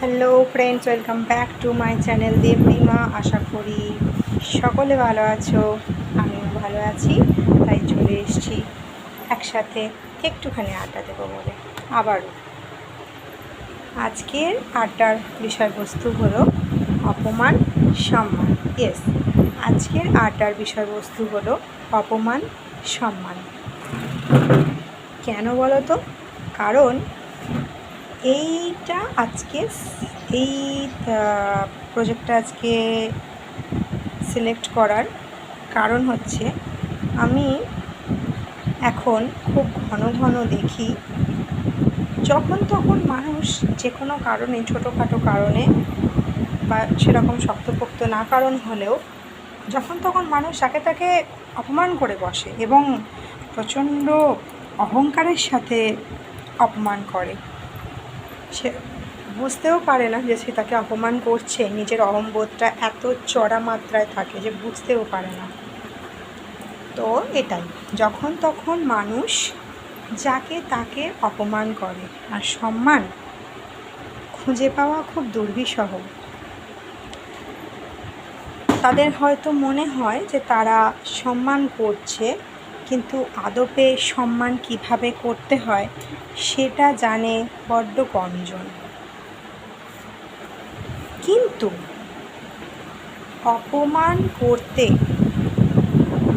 Hello friends, welcome back to my channel Debalima. আশা করি সকলে ভালো আছো, আমিও ভালো আছি। তাই চলে এসেছি একসাথে একটুখানি আড্ডা দেবো বলে। আবারও আজকের আড্ডার বিষয়বস্তু হলো অপমান সম্মান। ইয়েস, আজকের আড্ডার বিষয়বস্তু হলো অপমান সম্মান। কেন বলো তো? কারণ এই প্রজেক্টটা আজকে সিলেক্ট করার কারণ হচ্ছে, আমি এখন খুব ঘন ঘন দেখি যখন তখন মানুষ যে কোনো কারণে, ছোটোখাটো কারণে বা সেরকম শক্তপোক্ত না কারণ হলেও, যখন তখন মানুষ যাকে তাকে অপমান করে বসে এবং প্রচণ্ড অহংকারের সাথে অপমান করে। সে বুঝতেও পারে না যে সে তাকে অপমান করছে। নিজের অহংবোধটা এত চড়া মাত্রায় থাকে যে বুঝতেও পারে না। তো এটাই, যখন তখন মানুষ যাকে তাকে অপমান করে, আর সম্মান খুঁজে পাওয়া খুব দুর্বিষহ। তাদের হয়তো মনে হয় যে তারা সম্মান করছে, কিন্তু আদপে সম্মান কিভাবে করতে হয় সেটা জানে বড্ড কমজন। কিন্তু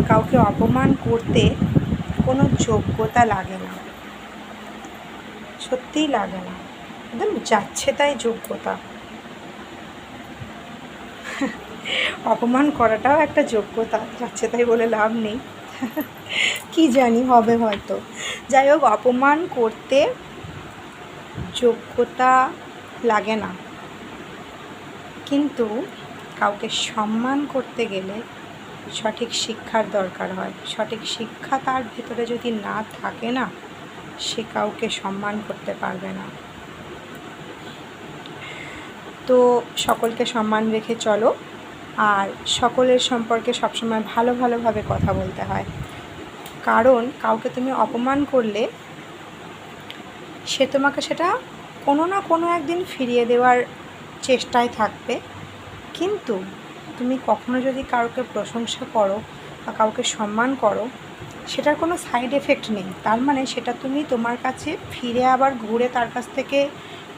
কাউকে অপমান করতে কোনো যোগ্যতা লাগে না, সত্যিই লাগে না, একদম যাচ্ছে তাই যোগ্যতা। অপমান করাটাও একটা যোগ্যতা, যাচ্ছে তাই বলে লাভ নেই। কি জানি, হবে হয়তো। যাই হোক, অপমান করতে যোগ্যতা লাগে না, কিন্তু কাউকে সম্মান করতে গেলে সঠিক শিক্ষার দরকার হয়। সঠিক শিক্ষা তার ভিতরে যদি না থাকে না, সে কাউকে সম্মান করতে পারবে না। তো সকলকে সম্মান রেখে চলো, আর সকলের সম্পর্কে সবসময় ভালোভাবে কথা বলতে হয়। কারণ কাউকে তুমি অপমান করলে সে তোমাকে সেটা কোনো না কোনো একদিন ফিরিয়ে দেওয়ার চেষ্টায় থাকবে। কিন্তু তুমি কখনো যদি কাউকে প্রশংসা করো বা কাউকে সম্মান করো, সেটার কোনো সাইড এফেক্ট নেই। তার মানে সেটা তুমি তোমার কাছে ফিরে আবার ঘুরে তার কাছ থেকে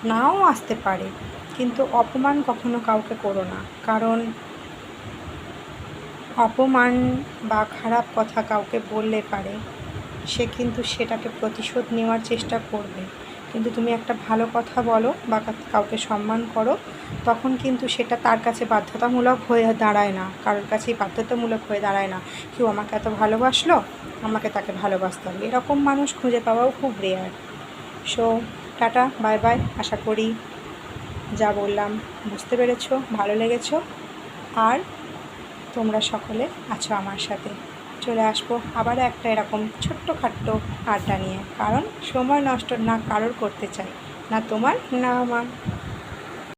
নাও আসতে পারে। কিন্তু অপমান কখনো কাউকে করো না, কারণ অপমান বা খারাপ কথা কাউকে বললে পারে সে কিন্তু সেটাকে প্রতিশোধ নেওয়ার চেষ্টা করবে। কিন্তু তুমি একটা ভালো কথা বলো বা কাউকে সম্মান করো, তখন কিন্তু সেটা তার কাছে বাধ্যতামূলক হয়ে দাঁড়ায় না, কারোর কাছেই বাধ্যতামূলক হয়ে দাঁড়ায় না। কেউ আমাকে এত ভালোবাসলো, আমাকে তাকে ভালোবাসতে হবে, এরকম মানুষ খুঁজে পাওয়াও খুব rare. So tata, bye bye. আশা করি যা বললাম বুঝতে পেরেছো, ভালো লেগেছো। আর তোমরা সকলে আছো আমার সাথে। চলে আসবো আবার একটা এরকম ছোট্টখাট্টো আড্ডা নিয়ে, কারণ সময় নষ্ট না কারোর করতে চাই, না তোমার না আমার।